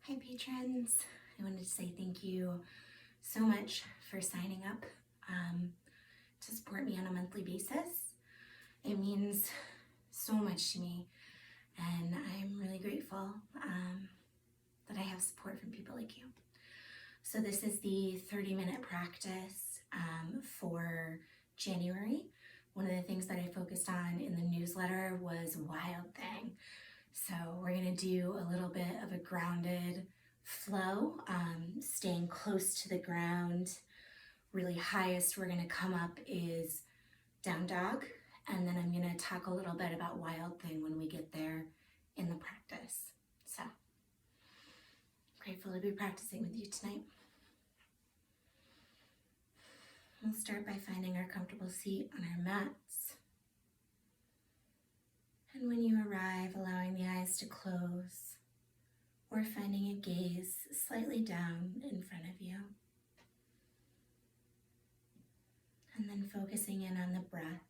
Hi patrons, I wanted to say thank you so much for signing up to support me on a monthly basis. It means so much to me and I'm really grateful that I have support from people like you. So this is the 30-minute practice for January. One of the things that I focused on in the newsletter was Wild Thing. So we're gonna do a little bit of a grounded flow, staying close to the ground. Really highest we're gonna come up is down dog, and then I'm gonna talk a little bit about Wild Thing when we get there in the practice. So, grateful to be practicing with you tonight. We'll start by finding our comfortable seat on our mats. And when you arrive, allowing the eyes to close or finding a gaze slightly down in front of you. And then focusing in on the breath,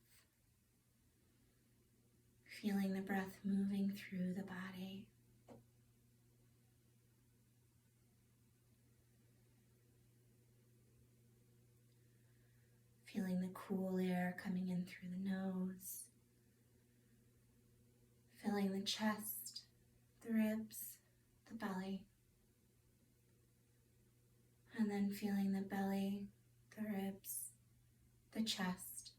feeling the breath moving through the body. Feeling the cool air coming in through the nose. Filling the chest, the ribs, the belly. And then feeling the belly, the ribs, the chest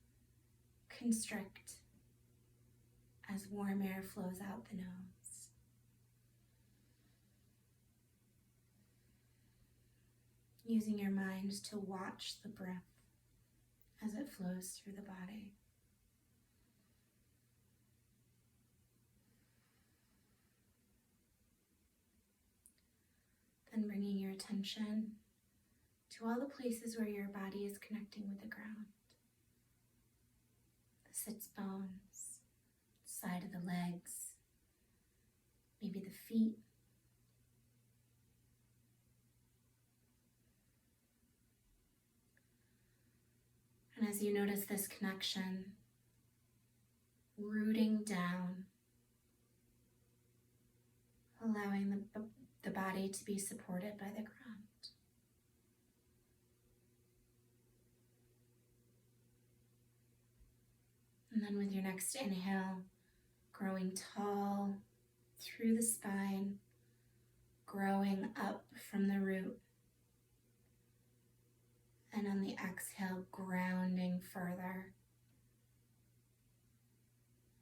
constrict as warm air flows out the nose. Using your mind to watch the breath as it flows through the body. Then bringing your attention to all the places where your body is connecting with the ground. The sits bones, side of the legs, maybe the feet. And as you notice this connection, rooting down, allowing the body to be supported by the ground. And then with your next inhale, growing tall through the spine, growing up from the root. And on the exhale, grounding further,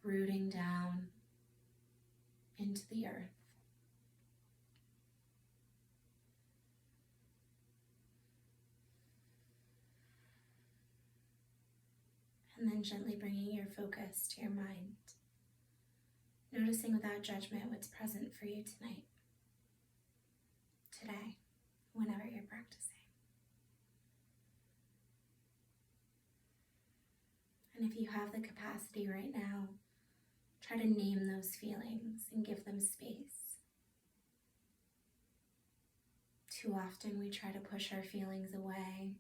rooting down into the earth. And then gently bringing your focus to your mind, noticing without judgment what's present for you tonight, today, whenever you're practicing. And if you have the capacity right now, try to name those feelings and give them space. Too often we try to push our feelings away.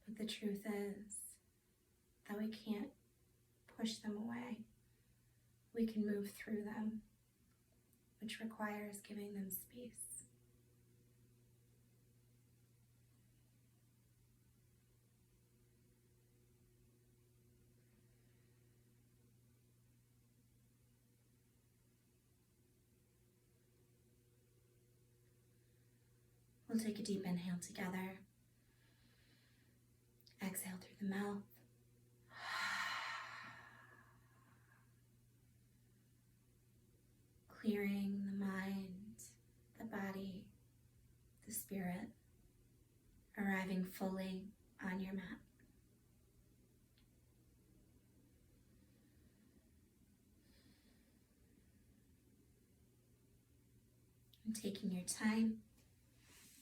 But the truth is that we can't push them away. We can move through them, which requires giving them space. We'll take a deep inhale together. Exhale through the mouth. Clearing the mind, the body, the spirit, arriving fully on your mat. And taking your time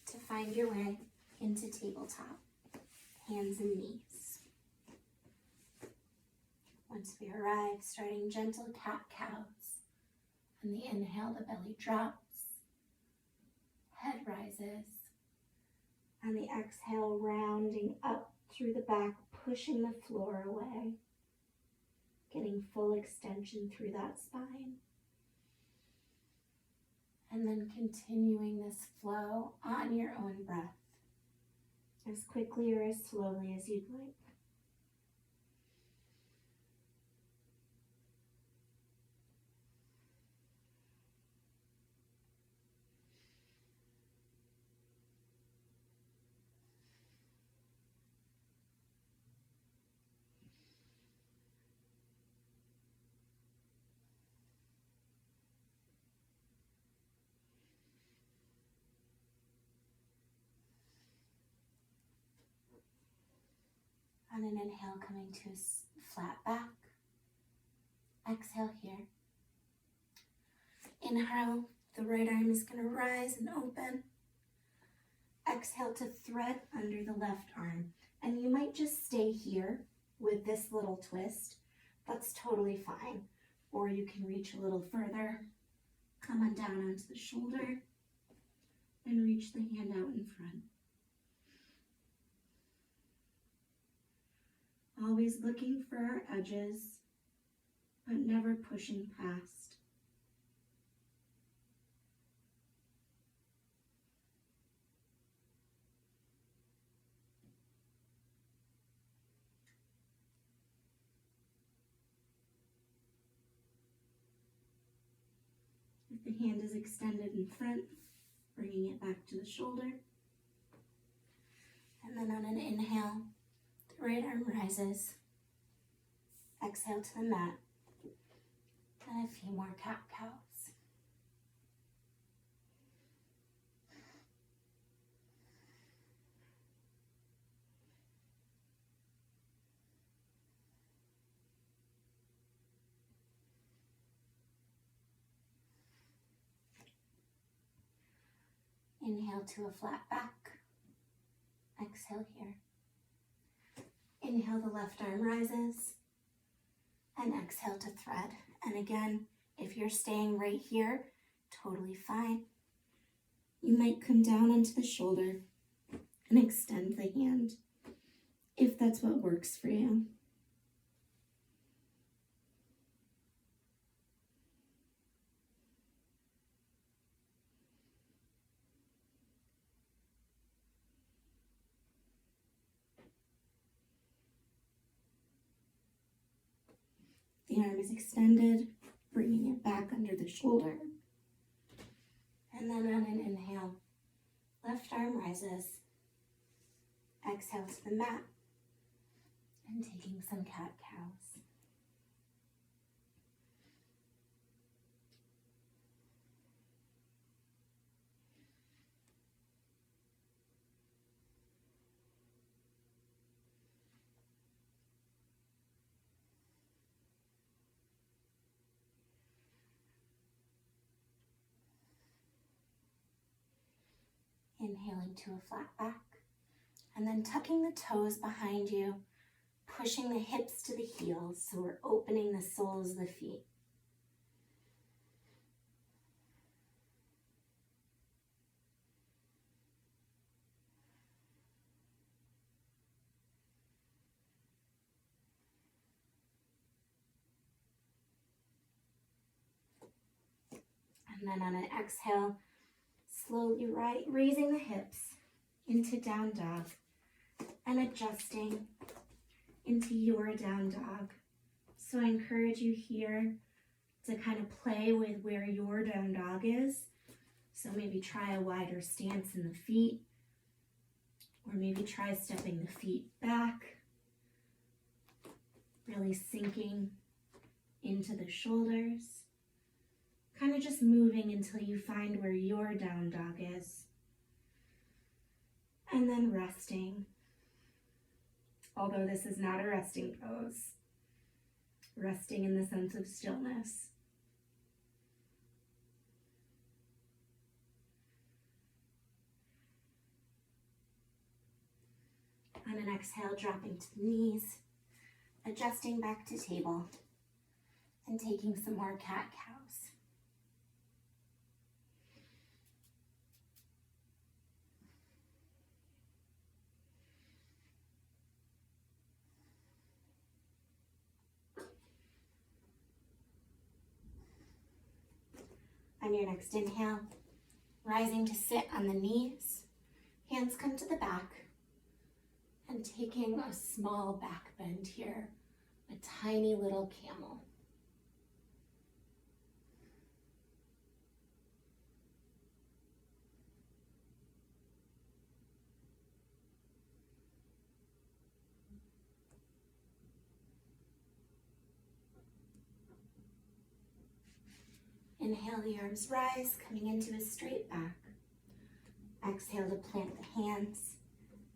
to find your way into tabletop, hands and knees. Once we arrive, starting gentle cat-cows. On the inhale, the belly drops, head rises. On the exhale, rounding up through the back, pushing the floor away. getting full extension through that spine. And then continuing this flow on your own breath, as quickly or as slowly as you'd like. On an inhale, coming to a flat back. Exhale here. Inhale, the right arm is going to rise and open. Exhale to thread under the left arm. And you might just stay here with this little twist. That's totally fine. Or you can reach a little further, come on down onto the shoulder, and reach the hand out in front. Always looking for our edges, but never pushing past. If the hand is extended in front, bringing it back to the shoulder. And then on an inhale, the right arm rises. Exhale to the mat. And a few more cat-cows. Inhale to a flat back. Exhale here. Inhale, the left arm rises. And exhale to thread. And again, if you're staying right here, totally fine. You might come down onto the shoulder and extend the hand, if that's what works for you. The arm is extended, bringing it back under the shoulder. And then on an inhale, left arm rises. Exhale to the mat. And taking some cat-cows. Inhaling to a flat back, and then tucking the toes behind you, pushing the hips to the heels, so we're opening the soles of the feet. And then on an exhale, slowly raising the hips into down dog and adjusting into your down dog. So I encourage you here to kind of play with where your down dog is. So maybe try a wider stance in the feet, or maybe try stepping the feet back, really sinking into the shoulders. Kind of just moving until you find where your down dog is. And then resting. Although this is not a resting pose. Resting in the sense of stillness. On an exhale, dropping to the knees, adjusting back to table, and taking some more cat-cows. On your next inhale, rising to sit on the knees, hands come to the back, and taking a small back bend here, a tiny little camel. Inhale, the arms rise, coming into a straight back. Exhale to plant the hands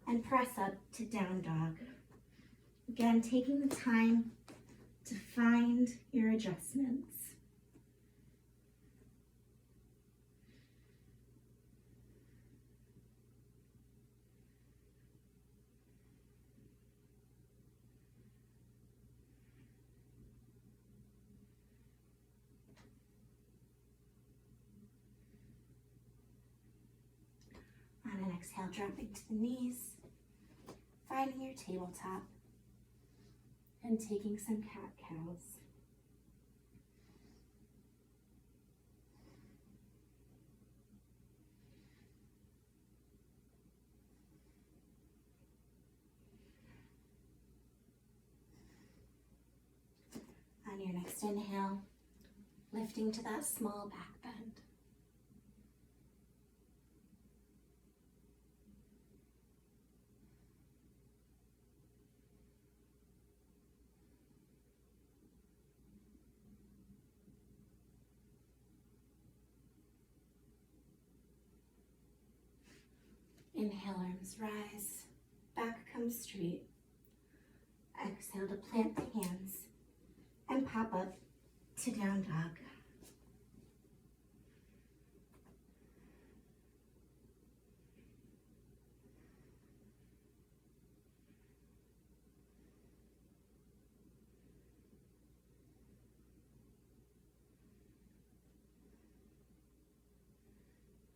and press up to down dog. Again, taking the time to find your adjustments. On an exhale, dropping to the knees, finding your tabletop, and taking some cat-cows. On your next inhale, lifting to that small back bend. Inhale, arms rise, back comes straight. Exhale to plant the hands and pop up to down dog.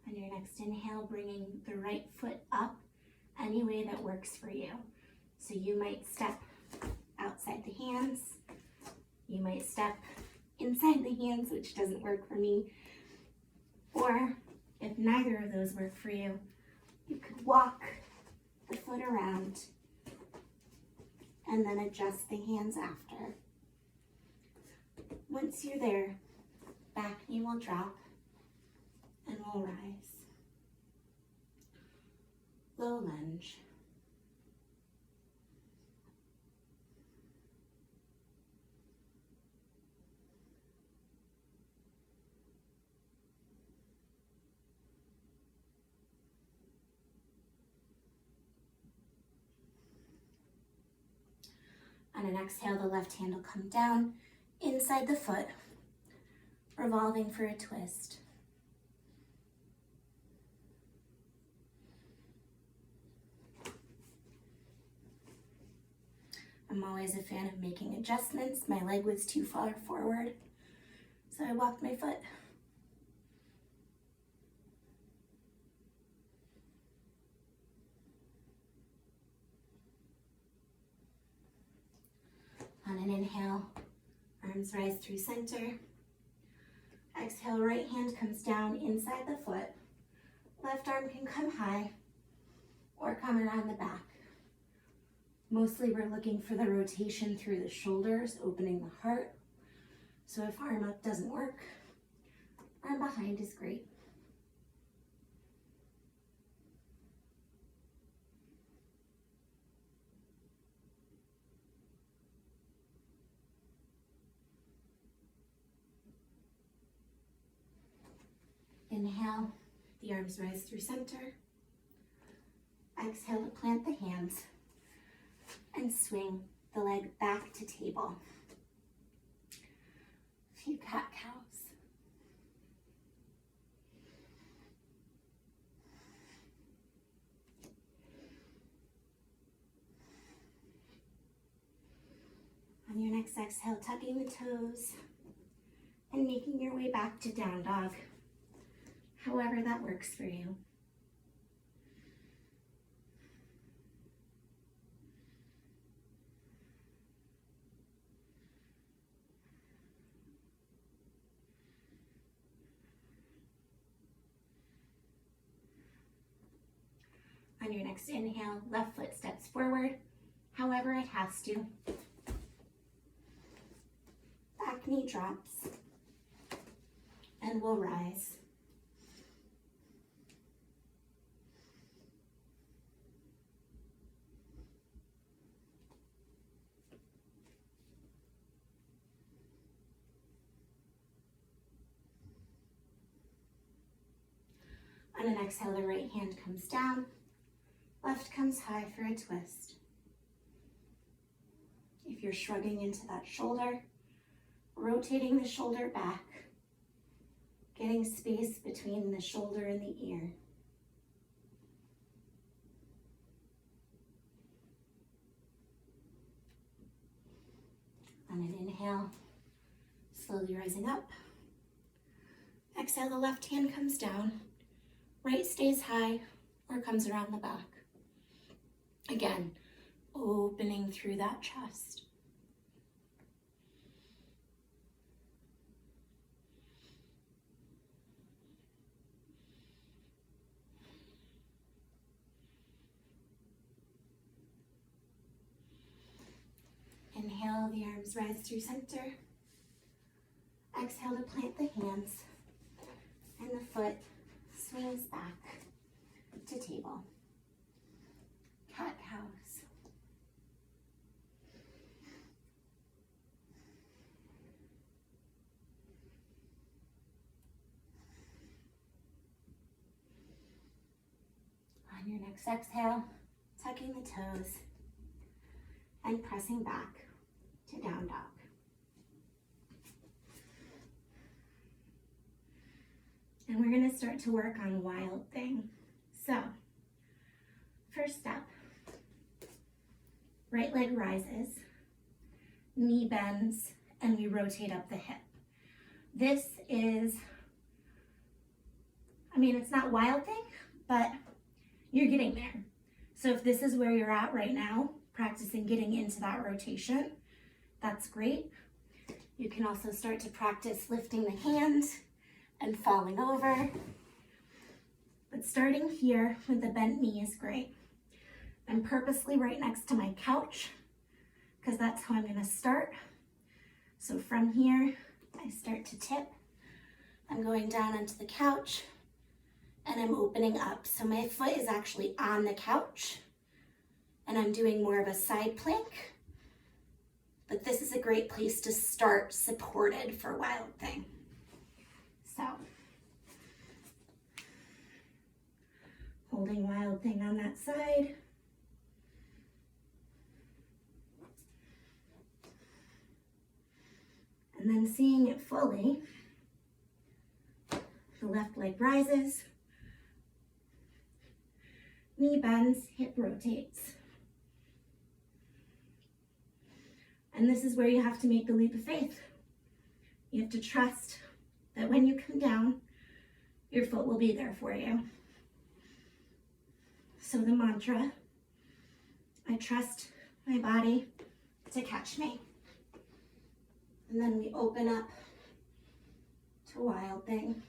On your next inhale, bringing the right foot up any way that works for you. So you might step outside the hands. You might step inside the hands, which doesn't work for me. Or if neither of those work for you, you could walk the foot around and then adjust the hands after. Once you're there, back knee will drop and we'll rise. Low lunge. On an exhale, the left hand will come down inside the foot, revolving for a twist. I'm always a fan of making adjustments. My leg was too far forward, so I walked my foot. On an inhale, arms rise through center. Exhale, right hand comes down inside the foot. Left arm can come high or come around the back. Mostly we're looking for the rotation through the shoulders, opening the heart. So if arm up doesn't work, arm behind is great. Inhale, the arms rise through center. Exhale to plant the hands and swing the leg back to table. A few cat-cows. On your next exhale, tucking the toes and making your way back to down dog, however that works for you. your next inhale, left foot steps forward, however it has to. Back knee drops, and we'll rise. On an exhale, the right hand comes down, left comes high for a twist. If you're shrugging into that shoulder, rotating the shoulder back, getting space between the shoulder and the ear. On an inhale, slowly rising up. Exhale, the left hand comes down, right stays high or comes around the back. Again, opening through that chest. Inhale, the arms rise through center. Exhale to plant the hands, and the foot swings back to table. Cat-cows. On your next exhale, tucking the toes and pressing back to down dog. And we're going to start to work on Wild Thing. So, first step, right leg rises, knee bends, and we rotate up the hip. This is, it's not Wild Thing, but you're getting there. So if this is where you're at right now, practicing getting into that rotation, that's great. You can also start to practice lifting the hands and falling over. But starting here with the bent knee is great. I'm purposely right next to my couch because that's how I'm gonna start. So from here, I start to tip. I'm going down onto the couch and I'm opening up. So my foot is actually on the couch and I'm doing more of a side plank. But this is a great place to start supported for Wild Thing. So, holding Wild Thing on that side. And then seeing it fully, the left leg rises, knee bends, hip rotates. And this is where you have to make the leap of faith. You have to trust that when you come down, your foot will be there for you. So the mantra, I trust my body to catch me. And then we open up to Wild Thing.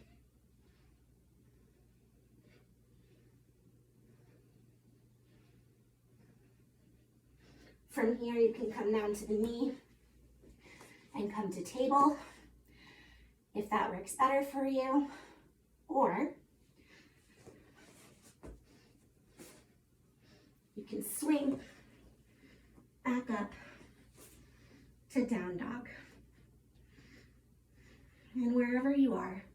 From here, you can come down to the knee and come to table if that works better for you, or you can swing back up to down dog. And wherever you are,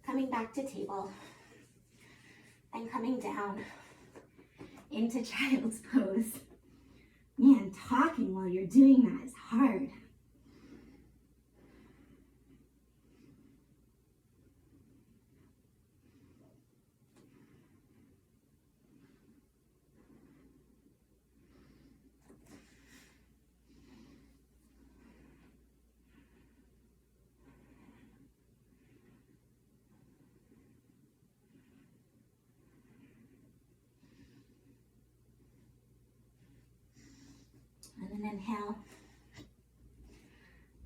coming back to table and coming down into child's pose. Man, talking while you're doing that is hard. And an inhale,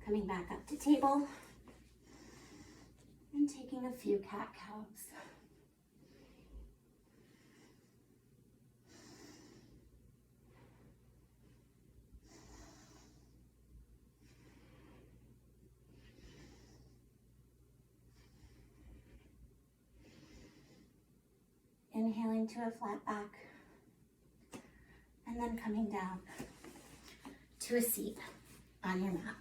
coming back up to table and taking a few cat-cows. Inhaling to a flat back. And then coming down to a seat on your mat.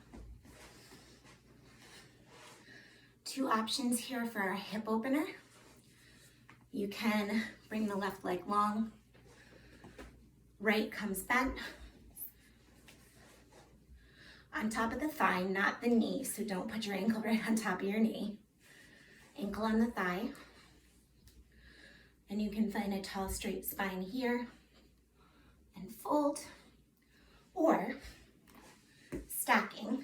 2 options here for our hip opener. You can bring the left leg long, right comes bent, on top of the thigh, not the knee, so don't put your ankle right on top of your knee. Ankle on the thigh, and you can find a tall straight spine here, and fold, or stacking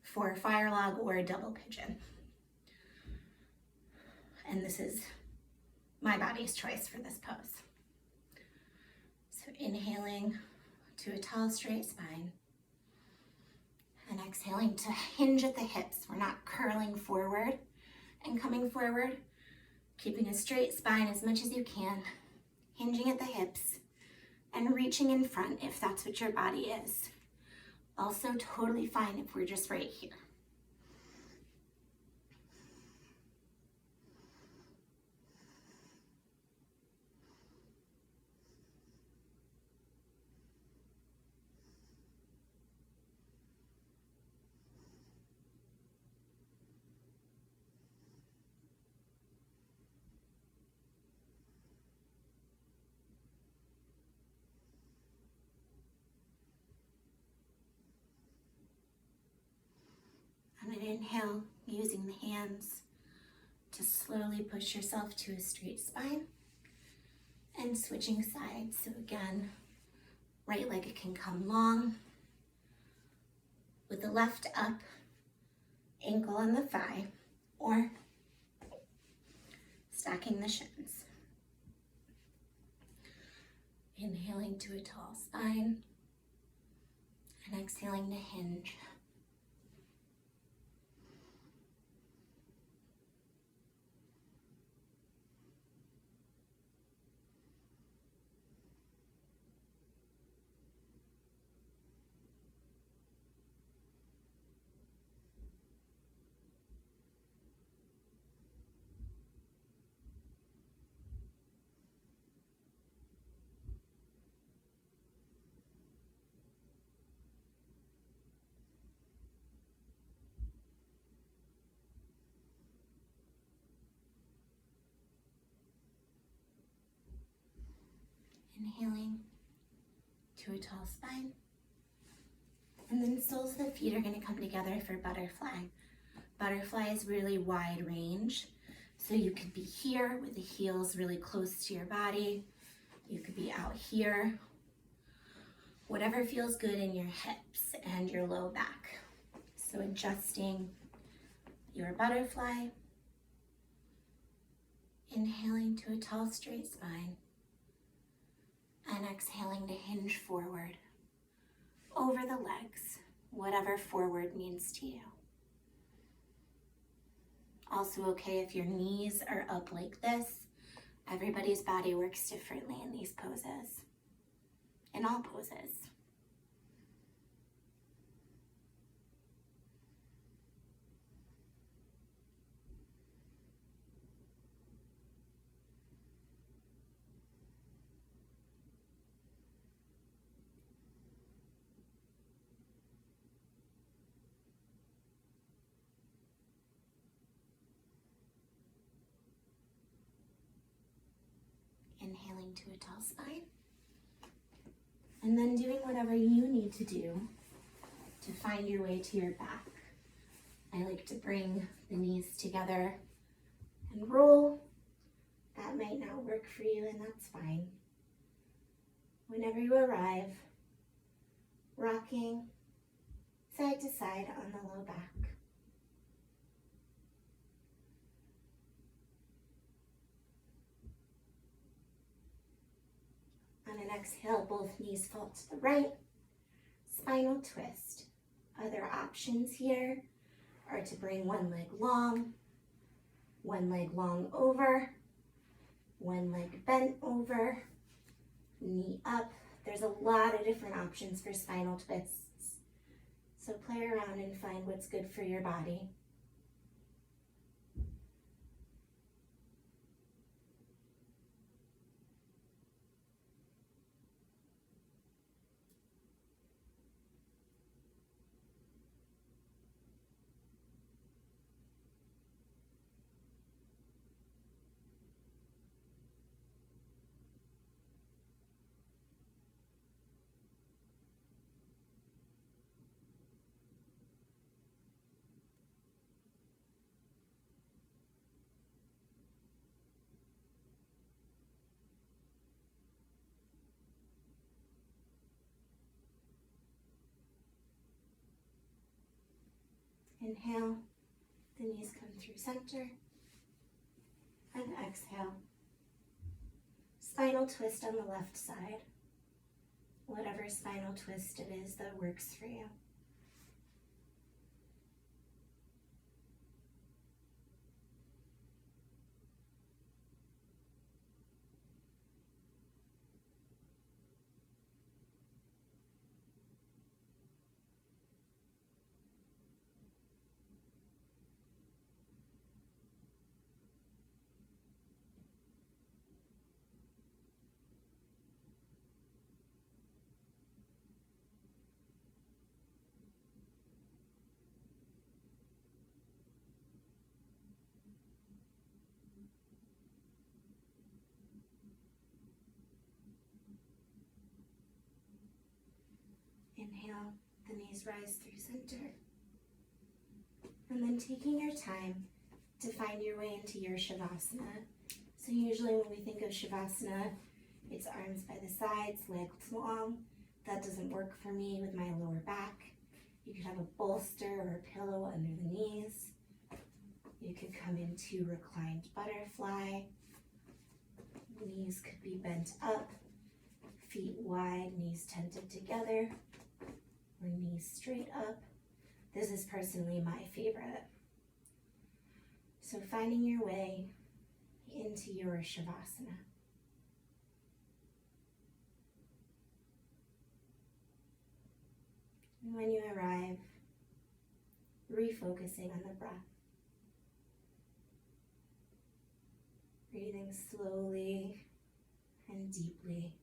for a fire log or a double pigeon. And this is my body's choice for this pose. So inhaling to a tall straight spine, and exhaling to hinge at the hips. We're not curling forward and coming forward, keeping a straight spine as much as you can, hinging at the hips, and reaching in front if that's what your body is. Also totally fine if we're just right here. And an inhale, using the hands to slowly push yourself to a straight spine, and switching sides. So again, right leg can come long with the left up, ankle on the thigh, or stacking the shins. Inhaling to a tall spine, and exhaling to hinge. Inhaling to a tall spine. And then soles of the feet are going to come together for butterfly. Butterfly is really wide range. So you could be here with the heels really close to your body. You could be out here. Whatever feels good in your hips and your low back. So adjusting your butterfly. Inhaling to a tall straight spine. And exhaling to hinge forward over the legs, whatever forward means to you. Also okay if your knees are up like this. Everybody's body works differently in these poses, in all poses. Inhaling to a tall spine, and then doing whatever you need to do to find your way to your back. I like to bring the knees together and roll. That might not work for you, and that's fine. Whenever you arrive, rocking side to side on the low back. On an exhale, both knees fall to the right, spinal twist. Other options here are to bring one leg long over, one leg bent over, knee up. There's a lot of different options for spinal twists. So play around and find what's good for your body. Inhale, the knees come through center. And exhale. Spinal twist on the left side. Whatever spinal twist it is that works for you. Inhale, the knees rise through center. And then taking your time to find your way into your Shavasana. So usually when we think of Shavasana, it's arms by the sides, legs long. That doesn't work for me with my lower back. You could have a bolster or a pillow under the knees. You could come into reclined butterfly. Knees could be bent up, feet wide, knees tented together, or knees straight up. This is personally my favorite. So finding your way into your Shavasana. And when you arrive, refocusing on the breath. Breathing slowly and deeply.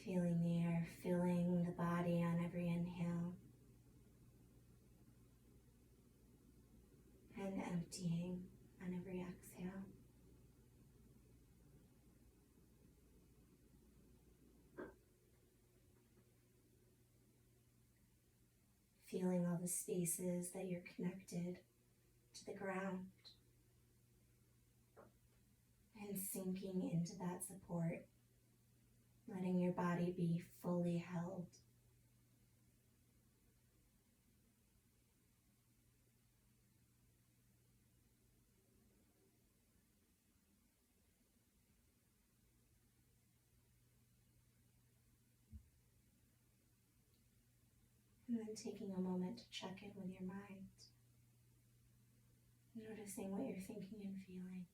Feeling the air filling the body on every inhale and emptying on every exhale. Feeling all the spaces that you're connected to the ground and sinking into that support. Letting your body be fully held. And then taking a moment to check in with your mind. Noticing what you're thinking and feeling.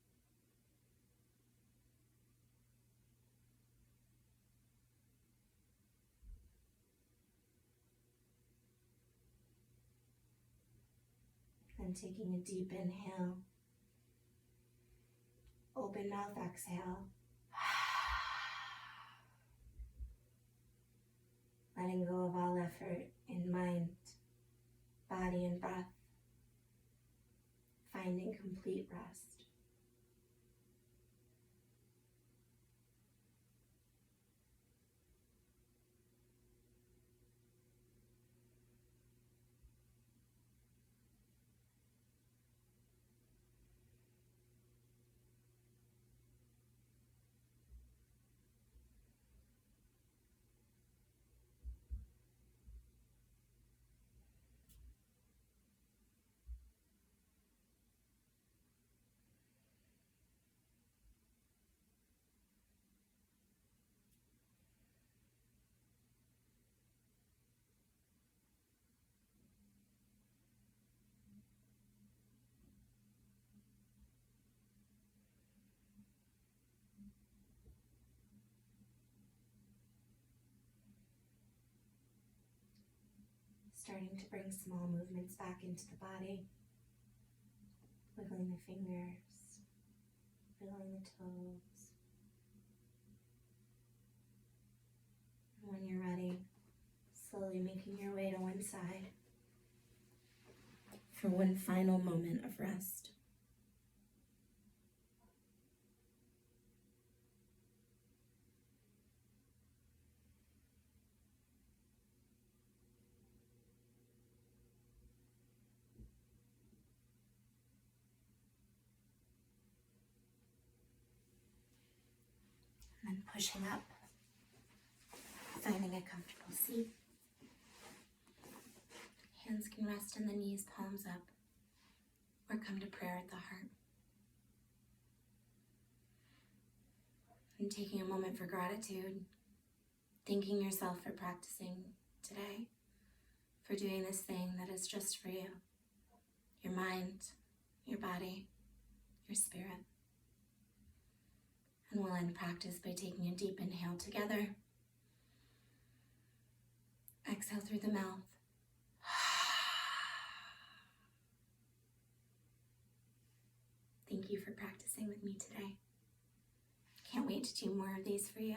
And taking a deep inhale, open mouth exhale, letting go of all effort in mind, body, and breath, finding complete rest. Starting to bring small movements back into the body, wiggling the fingers, wiggling the toes. And when you're ready, slowly making your way to one side for one final moment of rest. then pushing up, finding a comfortable seat. Hands can rest in the knees, palms up, or come to prayer at the heart. And taking a moment for gratitude, thanking yourself for practicing today, for doing this thing that is just for you, your mind, your body, your spirit. And we'll end practice by taking a deep inhale together. Exhale through the mouth. Thank you for practicing with me today. Can't wait to do more of these for you.